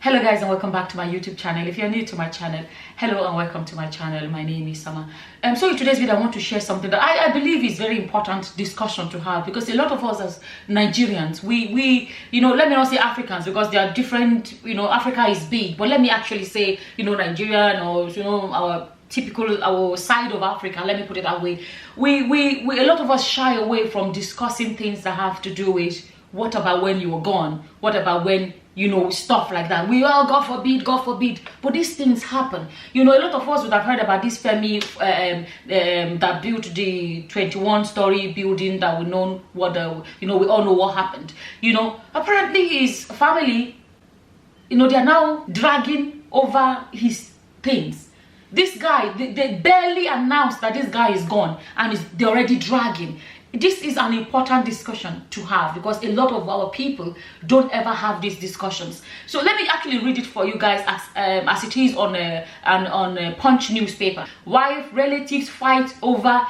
Hello guys, and welcome back to my YouTube channel. If you're new to my channel, hello and welcome to my channel. My name is Sama. So in today's video I want to share something that I believe is very important discussion to have, because a lot of us as Nigerians, we let me not say Africans, because they are different. Africa is big, but let me actually say Nigerian, or our side of Africa, let me put it that way. We a lot of us shy away from discussing things that have to do with what about when you were gone, what about when stuff like that. We all, God forbid, but these things happen. A lot of us would have heard about this Femi that built the 21-story building that we know what we all know what happened. Apparently his family, they are now dragging over his things. This guy, they barely announced that this guy is gone, and they're already dragging. This is an important discussion to have, because a lot of our people don't ever have these discussions. So let me actually read it for you guys as it is on a Punch newspaper. Wife, relatives fight over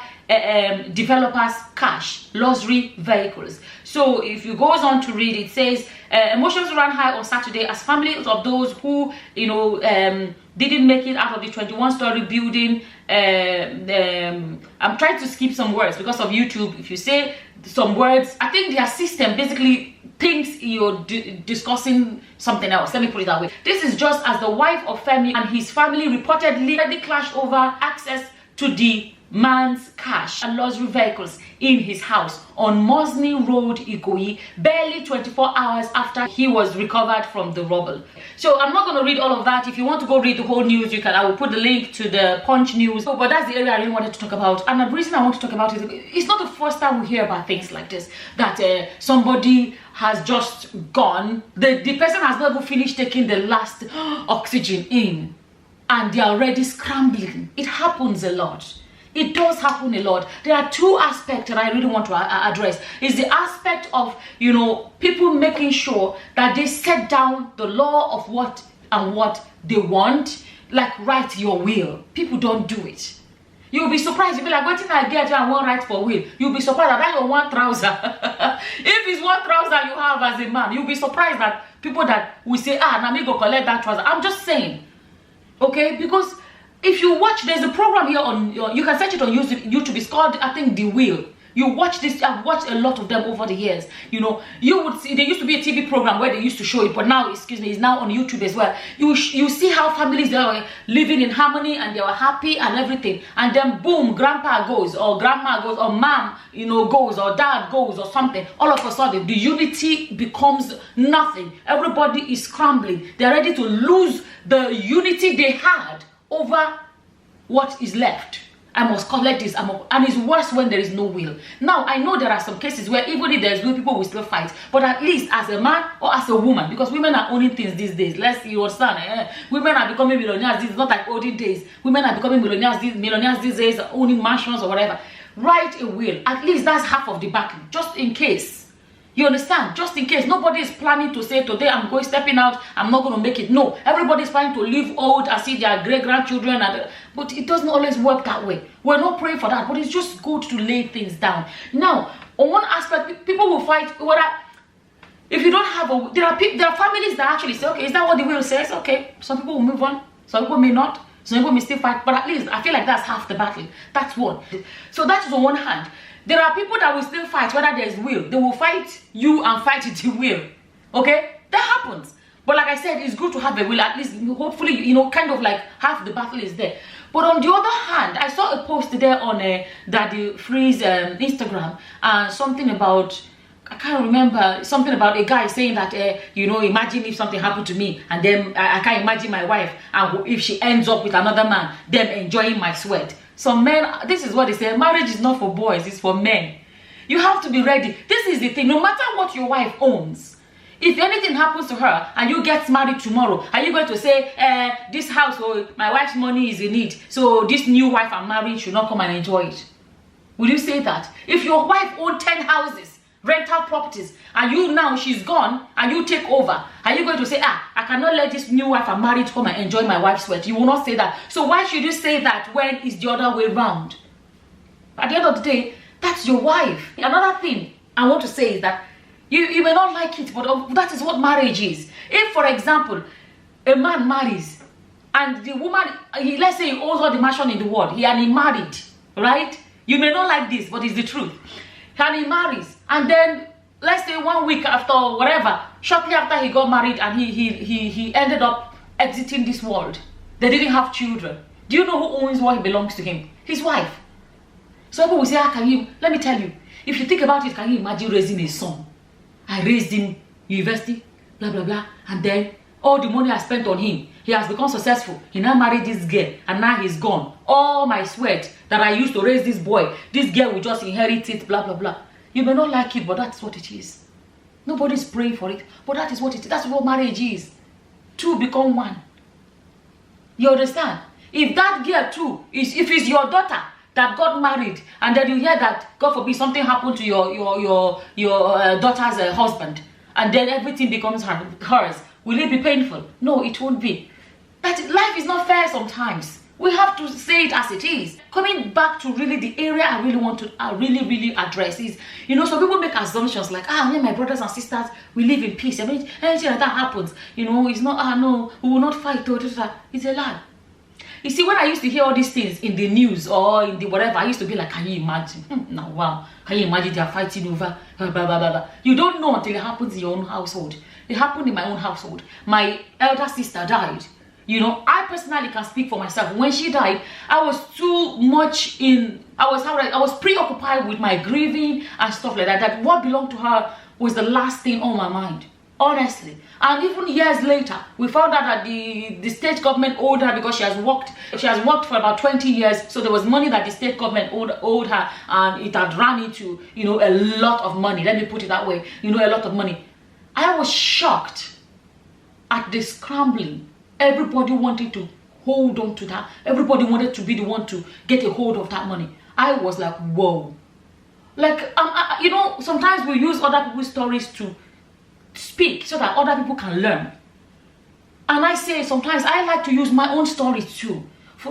developers' cash, luxury vehicles. So if you goes on to read, it says emotions ran high on Saturday as families of those who didn't make it out of the 21-story building. I'm trying to skip some words because of YouTube. If you say some words, I think their system basically thinks you're discussing something else. Let me put it that way. This is just as the wife of Femi and his family reportedly already clashed over access to the man's cash and luxury vehicles in his house on Mosney Road, Ikoyi, barely 24 hours after he was recovered from the rubble. So I'm not going to read all of that. If you want to go read the whole news, you can. I will put the link to the Punch news. But that's the area I really wanted to talk about. And the reason I want to talk about it is it's not the first time we hear about things like this, that somebody has just gone. The person has not even finished taking the last oxygen in, and they're already scrambling. It happens a lot. It does happen a lot. There are two aspects that I really want to address. Is the aspect of, people making sure that they set down the law of what they want, like write your will. People don't do it. You'll be surprised. You'll be like, what did I get? I want write for will. You'll be surprised that your one trouser. If it's one trouser you have as a man, you'll be surprised that people that will say, now me go collect that trouser. I'm just saying, okay, because if you watch, there's a program here on, you can search it on YouTube. It's called, I think, The Wheel. You watch this. I've watched a lot of them over the years. You would see, there used to be a TV program where they used to show it, but now, it's now on YouTube as well. You see how families, they are living in harmony and they are happy and everything, and then boom, grandpa goes, or grandma goes, or mom goes, or dad goes, or something. All of a sudden the unity becomes nothing. Everybody is scrambling. They're ready to lose the unity they had over what is left. I must collect this, and it's worse when there is no will. Now, I know there are some cases where even if there's will, people will still fight, but at least as a man or as a woman, because women are owning things these days. You understand? Women are becoming millionaires. This is not like olden days. Women are becoming millionaires these days, owning mansions or whatever. Write a will. At least that's half of the battle, just in case. You understand? Just in case. Nobody is planning to say, today I'm stepping out, I'm not going to make it. No, everybody is planning to live old and see their great-grandchildren. But it doesn't always work that way. We're not praying for that, but it's just good to lay things down. Now, on one aspect, people will fight. If you don't have there are families that actually say, okay, is that what the will says? Okay, some people will move on, some people may not, some people may still fight, but at least I feel like that's half the battle. That's one. So that is on one hand. There are people that will still fight whether there is will. They will fight you and fight the will. Okay? That happens. But like I said, it's good to have a will. At least, hopefully, kind of like half the battle is there. But on the other hand, I saw a post there on Daddy Free's Instagram. Something about, I can't remember, something about a guy saying that, imagine if something happened to me, and then I can't imagine my wife, and if she ends up with another man, them enjoying my sweat. Some men, this is what they say, marriage is not for boys, it's for men. You have to be ready. This is the thing, no matter what your wife owns, if anything happens to her and you get married tomorrow, are you going to say, this house, my wife's money is in it, so this new wife I'm marrying should not come and enjoy it? Will you say that? If your wife owns 10 houses, rental properties, and now she's gone and you take over, are you going to say, I cannot let this new wife I'm married come and enjoy my wife's sweat? You will not say that. So why should you say that when it's the other way around? At the end of the day, that's your wife. Another thing I want to say is that you may not like it, but that is what marriage is. If, for example, A man marries, and the woman, let's say he owns all the mansion in the world, and he married, right? You may not like this, but it's the truth. And he marries, and then let's say 1 week after, whatever, shortly after he got married, and he ended up exiting this world. They didn't have children. Do you know who owns what belongs to him? His wife. So people will say, can you, let me tell you, if you think about it, can you imagine raising a son? I raised him, university, blah, blah, blah, and then all the money I spent on him, he has become successful. He now married this girl, and now he's gone. All my sweat that I used to raise this boy, this girl will just inherit it, blah, blah, blah. You may not like it, but that's what it is. Nobody's praying for it, but that is what it is. That's what marriage is. Two become one. You understand? If that girl too, if it's your daughter that got married, and then you hear that, God forbid, something happened to your daughter's husband, and then everything becomes hers, will it be painful? No, it won't be. But life is not fair sometimes. We have to say it as it is. Coming back to really the area I really want to really address is, you know, some people make assumptions like, me, my brothers and sisters, we live in peace. I mean, anything like that happens, you know, it's not, no, we will not fight. It's a lie. You see, when I used to hear all these things in the news or in the whatever, I used to be like, can you imagine? Now, wow, can you imagine they are fighting over blah, blah, blah, blah. You don't know until it happens in your own household. It happened in my own household. My elder sister died. You know, I personally can speak for myself. When she died, I was too much I was preoccupied with my grieving and stuff like that. That what belonged to her was the last thing on my mind, honestly. And even years later, we found out that the state government owed her because she has worked for about 20 years. So there was money that the state government owed her, and it had run into, you know, a lot of money. Let me put it that way. You know, a lot of money. I was shocked at the scrambling. Everybody wanted to hold on to that. Everybody wanted to be the one to get a hold of that money. I was like, whoa. Like, you know, sometimes we use other people's stories to speak so that other people can learn. And I say sometimes I like to use my own story too,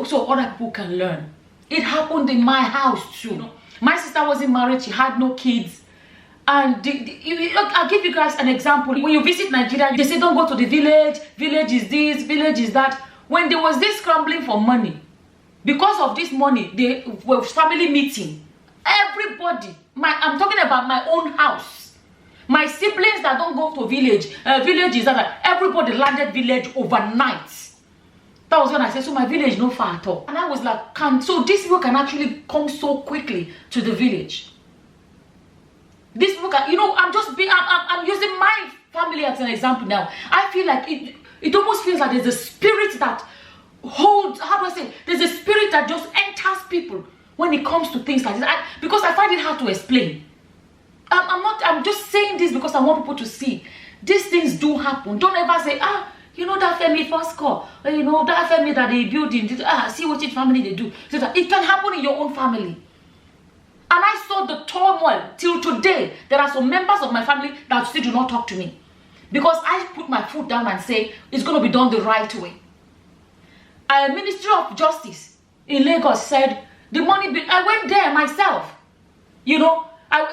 so other people can learn. It happened in my house too. You know, my sister wasn't married. She had no kids. And I'll give you guys an example. When you visit Nigeria, they say don't go to the village. Village is this, village is that. When there was this scrambling for money, because of this money, they were family meeting. Everybody, I'm talking about my own house. My siblings that don't go to village, village is that everybody landed village overnight. That was when I said, so my village no far at all. And I was like, so these people can actually come so quickly to the village. This book, you know, I'm using my family as an example now. I feel like it almost feels like there's a spirit that holds, how do I say, there's a spirit that just enters people when it comes to things like this. Because I find it hard to explain. I'm just saying this because I want people to see these things do happen. Don't ever say, you know that Femi first call, you know that Femi that they building, see what family they do. So that it can happen in your own family. And I saw the turmoil till today. There are some members of my family that still do not talk to me. Because I put my foot down and say, it's going to be done the right way. A Ministry of Justice in Lagos said, the money, I went there myself. You know,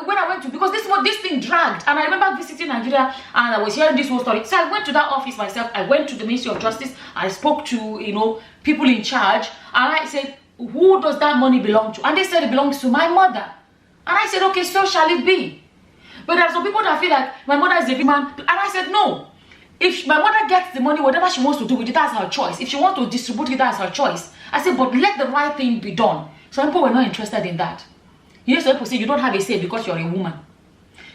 when I went to, because this thing dragged. And I remember visiting Nigeria and I was hearing this whole story. So I went to that office myself. I went to the Ministry of Justice. I spoke to, you know, people in charge. And I said, who does that money belong to? And they said it belongs to my mother. And I said, okay, so shall it be? But there are some people that feel like my mother is a woman. And I said, no. If my mother gets the money, whatever she wants to do with it, that's her choice. If she wants to distribute it, that's her choice. I said, but let the right thing be done. Some people were not interested in that. You know, some people say you don't have a say because you're a woman.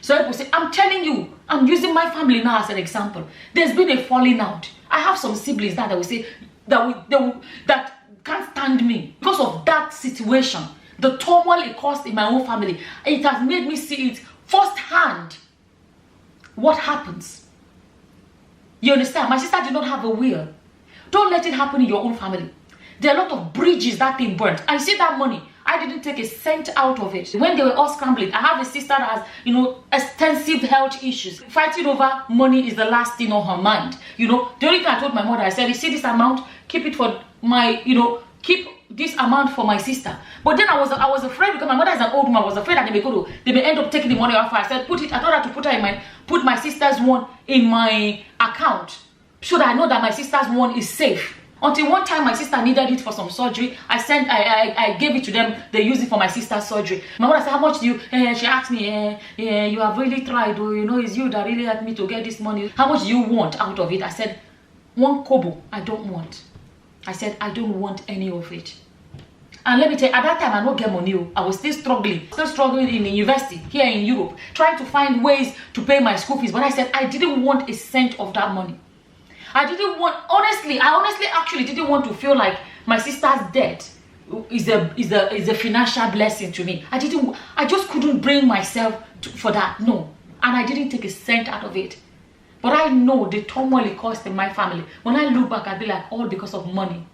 So people say, I'm telling you, I'm using my family now as an example. There's been a falling out. I have some siblings that will say that can't stand me because of that situation. The turmoil it caused in my own family. It has made me see it firsthand. What happens? You understand? My sister did not have a will. Don't let it happen in your own family. There are a lot of bridges that thing burnt. I see that money. I didn't take a cent out of it. When they were all scrambling, I have a sister that has, you know, extensive health issues. Fighting over money is the last thing on her mind. You know, the only thing I told my mother, I said, you see this amount, keep it for my, you know, keep this amount for my sister. But then I was afraid because my mother is an old woman. I was afraid that they may end up taking the money off her. I said, I told her to put my sister's one in my account. so that I know that my sister's one is safe. Until one time my sister needed it for some surgery. I gave it to them. They used it for my sister's surgery. My mother said, how much do you? She asked me, you have really tried. Oh, you know, it's you that really helped me to get this money. How much do you want out of it? I said, 1 kobo. I don't want. I said, I don't want any of it. And let me tell you, at that time, I don't get money. I was still struggling in the university here in Europe, trying to find ways to pay my school fees. But I said, I didn't want a cent of that money. I didn't want, honestly, actually didn't want to feel like my sister's death is a financial blessing to me. I just couldn't bring myself for that, no. And I didn't take a cent out of it. But I know the turmoil it caused in my family. When I look back, I'll be like, all because of money.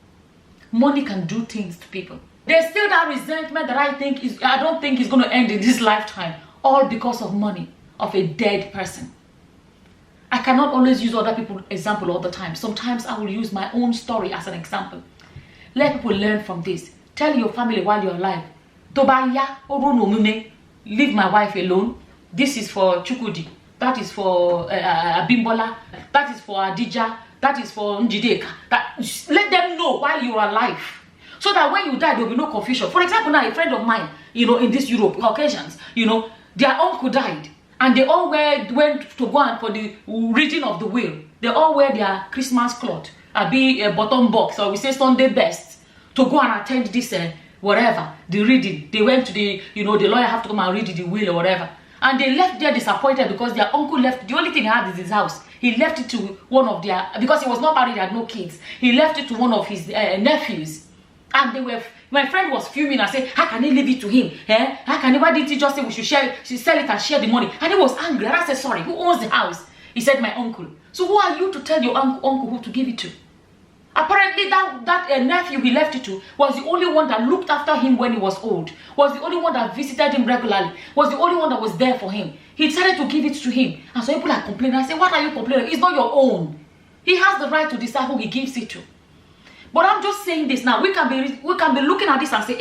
Money can do things to people. There's still that resentment that I don't think is going to end in this lifetime. All because of money, of a dead person. I cannot always use other people's example all the time. Sometimes I will use my own story as an example. Let people learn from this. Tell your family while you're alive, leave my wife alone. This is for Chukudi. That is for Abimbola. That is for Adija. That is for Njideka. Let them know while you're alive. So that when you die, there will be no confusion. For example, now a friend of mine, in this Europe, Caucasians, their uncle died. And they all went to go and for the reading of the will. They all wear their Christmas cloth, a bottom box, or we say Sunday best, to go and attend this, whatever, the reading. They went to the lawyer have to come and read the will or whatever. And they left there disappointed because their uncle left, the only thing he had is his house. He left it to one of their, because he was not married, he had no kids. He left it to one of his nephews. And my friend was fuming and said, how can he leave it to him? How can he, why didn't he just say we should sell it and share the money? And he was angry. And I said, sorry, who owns the house? He said, my uncle. So who are you to tell your uncle who to give it to? Apparently that nephew he left it to was the only one that looked after him when he was old. Was the only one that visited him regularly. Was the only one that was there for him. He decided to give it to him. And so people are complaining. I said, what are you complaining? It's not your own. He has the right to decide who he gives it to. But I'm just saying this now. We can be looking at this and say,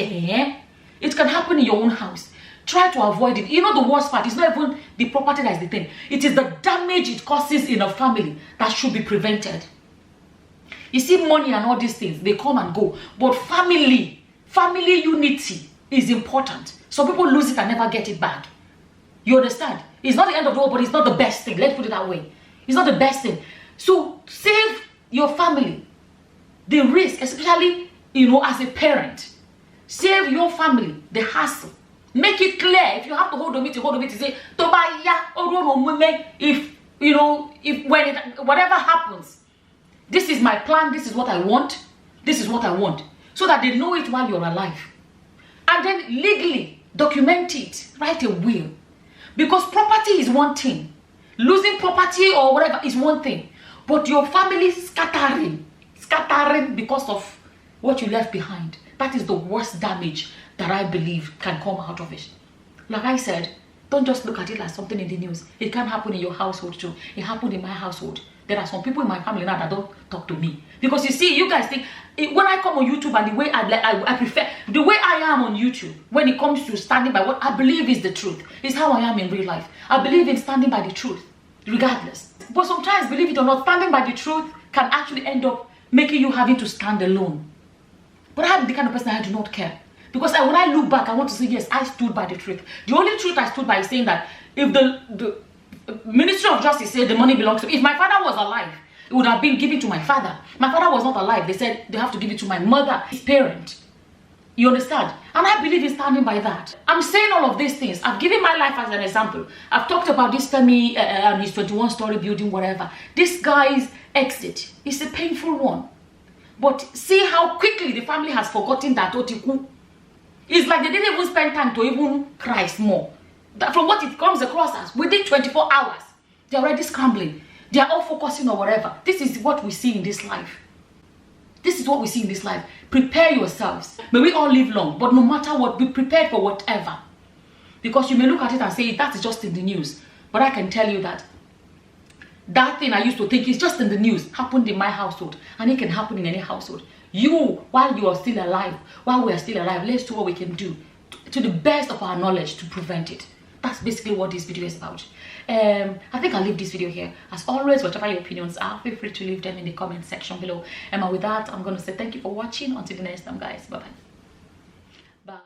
it can happen in your own house. Try to avoid it. The worst part is not even the property that is the thing. It is the damage it causes in a family that should be prevented. You see, money and all these things, they come and go. But family unity is important. Some people lose it and never get it back. You understand? It's not the end of the world, but it's not the best thing. Let's put it that way. It's not the best thing. So save your family. The risk, especially, as a parent. Save your family the hassle. Make it clear. If you have to hold the meeting, say, if whatever happens, this is my plan, this is what I want, this is what I want. So that they know it while you're alive. And then legally document it. Write a will. Because property is one thing. Losing property or whatever is one thing. But your family scattering because of what you left behind. That is the worst damage that I believe can come out of it. Like I said, don't just look at it like something in the news. It can happen in your household too. It happened in my household. There are some people in my family now that don't talk to me. Because you see, you guys think, when I come on YouTube and the way I prefer, the way I am on YouTube, when it comes to standing by what I believe is the truth, is how I am in real life. I believe in standing by the truth, regardless. But sometimes, believe it or not, standing by the truth can actually end up making you having to stand alone. But I'm the kind of person I do not care. Because when I look back, I want to say, yes, I stood by the truth. The only truth I stood by is saying that if the Ministry of Justice said the money belongs to me, if my father was alive, it would have been given to my father. My father was not alive. They said they have to give it to my mother, his parent. You understand? And I believe in standing by that. I'm saying all of these things. I've given my life as an example. I've talked about this Femi and his 21-story building, whatever. This guy's exit is a painful one. But see how quickly the family has forgotten that Otiku. It's like they didn't even spend time to even cry more. That from what it comes across as, within 24 hours, they're already scrambling. They are all focusing on whatever. This is what we see in this life. This is what we see in this life. Prepare yourselves. May we all live long, but no matter what, be prepared for whatever. Because you may look at it and say, that is just in the news. But I can tell you that that thing I used to think is just in the news happened in my household. And it can happen in any household. While you are still alive, while we are still alive, let's do what we can do to the best of our knowledge to prevent it. That's basically what this video is about. I think I'll leave this video here. As always, whatever your opinions are, feel free to leave them in the comment section below. And with that, I'm going to say thank you for watching. Until the next time, guys. Bye bye.